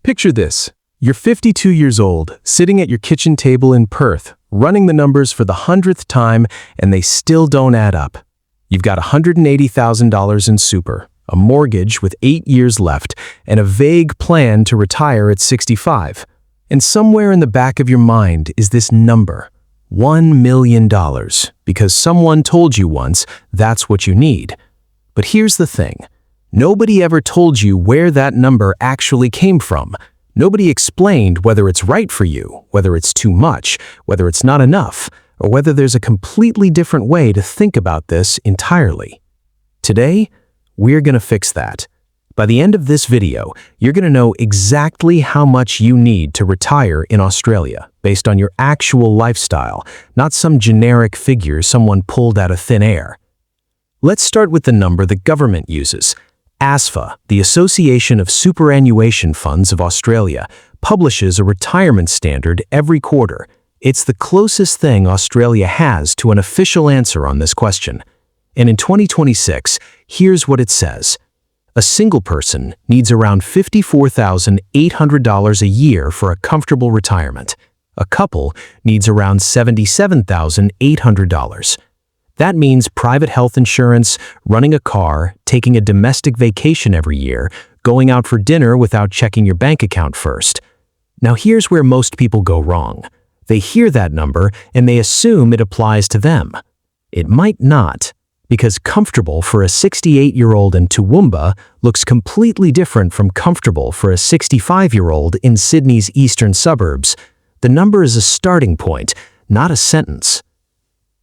Picture this. You're 52 years old, sitting at your kitchen table in Perth, running the numbers for the 100th time, and they still don't add up. You've got $180,000 in super, a mortgage with 8 years left, and a vague plan to retire at 65. And somewhere in the back of your mind is this number, $1 million, because someone told you once that's what you need. But here's the thing. Nobody ever told you where that number actually came from. Nobody explained whether it's right for you, whether it's too much, whether it's not enough, or whether there's a completely different way to think about this entirely. Today, we're going to fix that. By the end of this video, you're going to know exactly how much you need to retire in Australia based on your actual lifestyle, not some generic figure someone pulled out of thin air. Let's start with the number the government uses. ASFA, the Association of Superannuation Funds of Australia, publishes a retirement standard every quarter. It's the closest thing Australia has to an official answer on this question. And in 2026, here's what it says. A single person needs around $54,800 a year for a comfortable retirement. A couple needs around $77,800. That means private health insurance, running a car, taking a domestic vacation every year, going out for dinner without checking your bank account first. Now here's where most people go wrong. They hear that number and they assume it applies to them. It might not, because comfortable for a 68-year-old in Toowoomba looks completely different from comfortable for a 65-year-old in Sydney's eastern suburbs. The number is a starting point, not a sentence.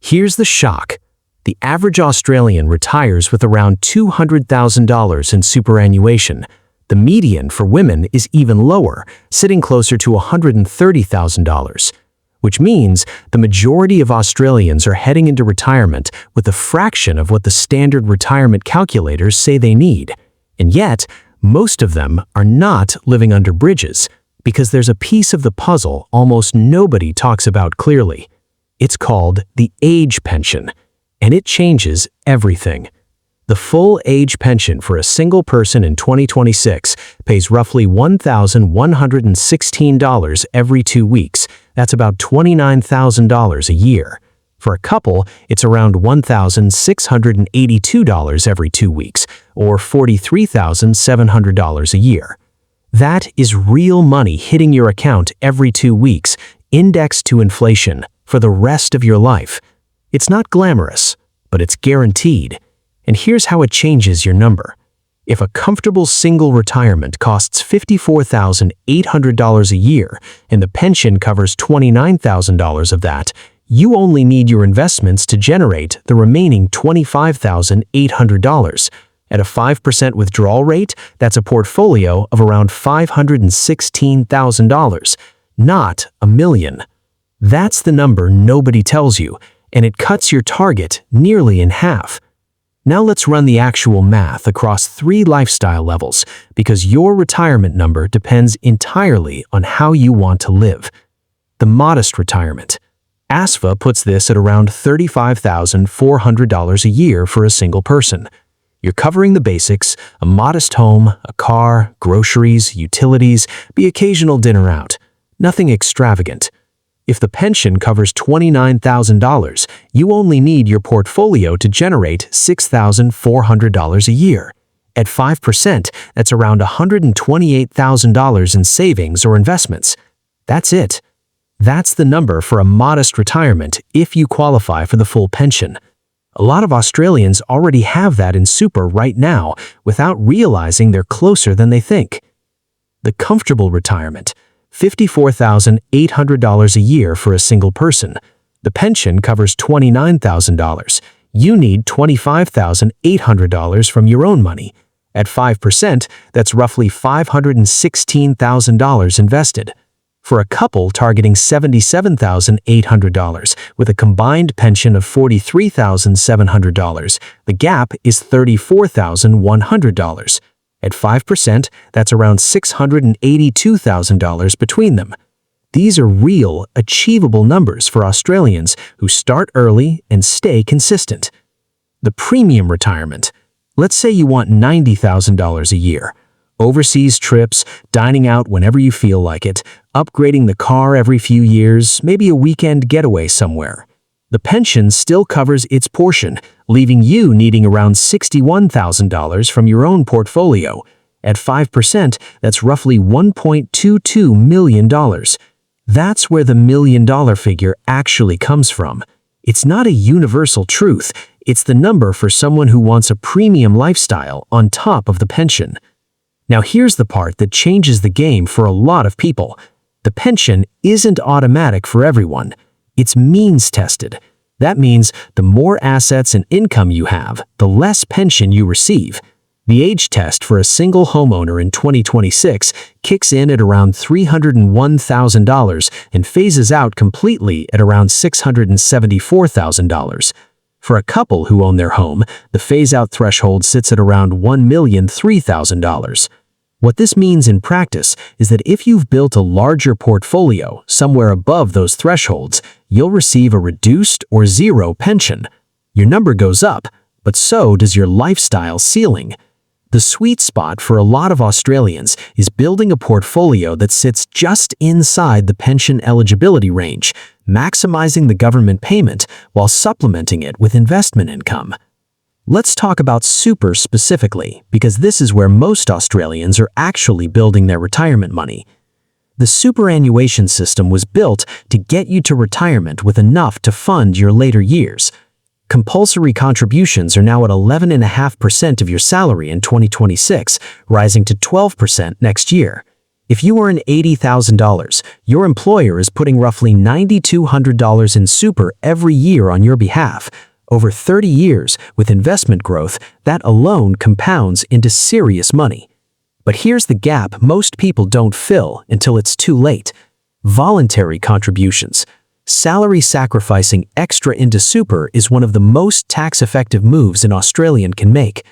Here's the shock. The average Australian retires with around $200,000 in superannuation. The median for women is even lower, sitting closer to $130,000, which means the majority of Australians are heading into retirement with a fraction of what the standard retirement calculators say they need. And yet, most of them are not living under bridges, because there's a piece of the puzzle almost nobody talks about clearly. It's called the age pension. And it changes everything. The full age pension for a single person in 2026 pays roughly $1,116 every 2 weeks. That's about $29,000 a year. For a couple, it's around $1,682 every 2 weeks, or $43,700 a year. That is real money hitting your account every 2 weeks, indexed to inflation, for the rest of your life. It's not glamorous, but it's guaranteed. And here's how it changes your number. If a comfortable single retirement costs $54,800 a year and the pension covers $29,000 of that, you only need your investments to generate the remaining $25,800. At a 5% withdrawal rate, that's a portfolio of around $516,000, not $1 million. That's the number nobody tells you, and it cuts your target nearly in half. Now let's run the actual math across 3 lifestyle levels, because your retirement number depends entirely on how you want to live. The modest retirement. ASFA puts this at around $35,400 a year for a single person. You're covering the basics: a modest home, a car, groceries, utilities, the occasional dinner out. Nothing extravagant. If the pension covers $29,000, you only need your portfolio to generate $6,400 a year. At 5%, that's around $128,000 in savings or investments. That's it. That's the number for a modest retirement if you qualify for the full pension. A lot of Australians already have that in super right now without realizing they're closer than they think. The comfortable retirement. $54,800 a year for a single person. The pension covers $29,000. You need $25,800 from your own money. At 5%, that's roughly $516,000 invested. For a couple targeting $77,800 with a combined pension of $43,700, the gap is $34,100. At 5%, that's around $682,000 between them. These are real, achievable numbers for Australians who start early and stay consistent. The premium retirement. Let's say you want $90,000 a year. Overseas trips, dining out whenever you feel like it, upgrading the car every few years, maybe a weekend getaway somewhere. The pension still covers its portion, leaving you needing around $61,000 from your own portfolio. At 5%, that's roughly $1.22 million. That's where the $1 million figure actually comes from. It's not a universal truth, it's the number for someone who wants a premium lifestyle on top of the pension. Now here's the part that changes the game for a lot of people. The pension isn't automatic for everyone. It's means tested. That means the more assets and income you have, the less pension you receive. The age test for a single homeowner in 2026 kicks in at around $301,000 and phases out completely at around $674,000. For a couple who own their home, the phase-out threshold sits at around $1,003,000. What this means in practice is that if you've built a larger portfolio somewhere above those thresholds, you'll receive a reduced or zero pension. Your number goes up, but so does your lifestyle ceiling. The sweet spot for a lot of Australians is building a portfolio that sits just inside the pension eligibility range, maximizing the government payment while supplementing it with investment income. Let's talk about super specifically, because this is where most Australians are actually building their retirement money. The superannuation system was built to get you to retirement with enough to fund your later years. Compulsory contributions are now at 11.5% of your salary in 2026, rising to 12% next year. If you earn $80,000, your employer is putting roughly $9,200 in super every year on your behalf. Over 30 years, with investment growth, that alone compounds into serious money. But here's the gap most people don't fill until it's too late. Voluntary contributions. Salary sacrificing extra into super is one of the most tax-effective moves an Australian can make.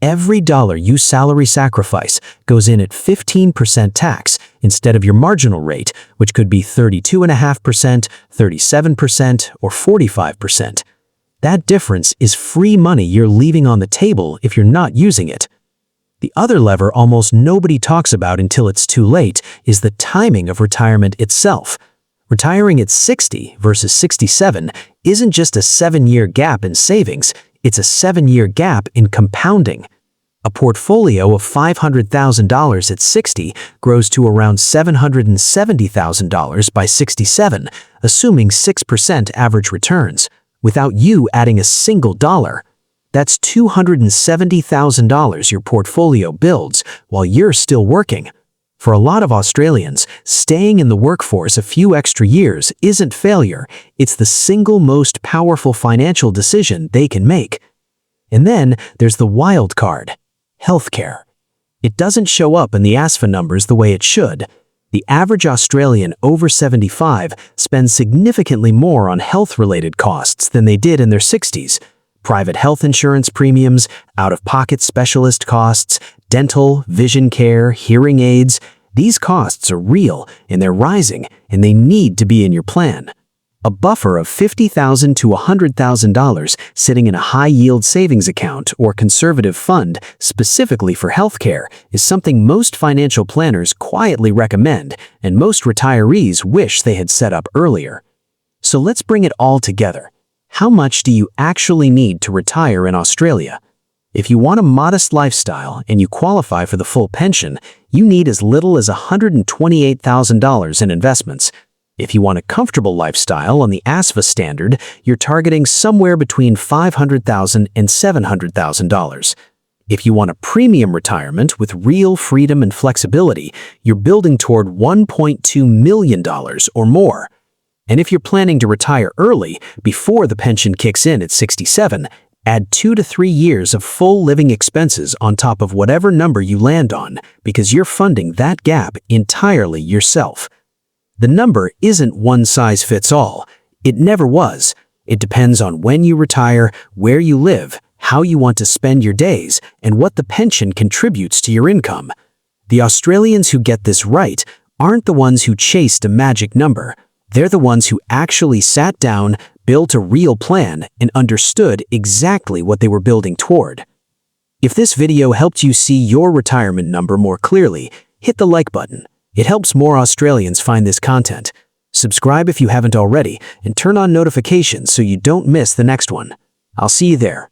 Every dollar you salary sacrifice goes in at 15% tax instead of your marginal rate, which could be 32.5%, 37%, or 45%. That difference is free money you're leaving on the table if you're not using it. The other lever almost nobody talks about until it's too late is the timing of retirement itself. Retiring at 60 versus 67 isn't just a 7-year gap in savings, it's a 7-year gap in compounding. A portfolio of $500,000 at 60 grows to around $770,000 by 67, assuming 6% average returns, without you adding a single dollar. That's $270,000 your portfolio builds while you're still working. For a lot of Australians, staying in the workforce a few extra years isn't failure, it's the single most powerful financial decision they can make. And then there's the wild card, healthcare. It doesn't show up in the ASFA numbers the way it should. The average Australian over 75 spends significantly more on health-related costs than they did in their 60s. Private health insurance premiums, out-of-pocket specialist costs, dental, vision care, hearing aids. These costs are real, and they're rising, and they need to be in your plan. A buffer of $50,000 to $100,000 sitting in a high-yield savings account or conservative fund specifically for healthcare is something most financial planners quietly recommend, and most retirees wish they had set up earlier. So let's bring it all together. How much do you actually need to retire in Australia? If you want a modest lifestyle and you qualify for the full pension, you need as little as $128,000 in investments. If you want a comfortable lifestyle on the ASFA standard, you're targeting somewhere between $500,000 and $700,000. If you want a premium retirement with real freedom and flexibility, you're building toward $1.2 million or more. And if you're planning to retire early, before the pension kicks in at 67, add 2 to 3 years of full living expenses on top of whatever number you land on, because you're funding that gap entirely yourself. The number isn't one size fits all. It never was. It depends on when you retire, where you live, how you want to spend your days, and what the pension contributes to your income. The Australians who get this right aren't the ones who chased a magic number. They're the ones who actually sat down, built a real plan, and understood exactly what they were building toward. If this video helped you see your retirement number more clearly, hit the like button. It helps more Australians find this content. Subscribe if you haven't already, and turn on notifications so you don't miss the next one. I'll see you there.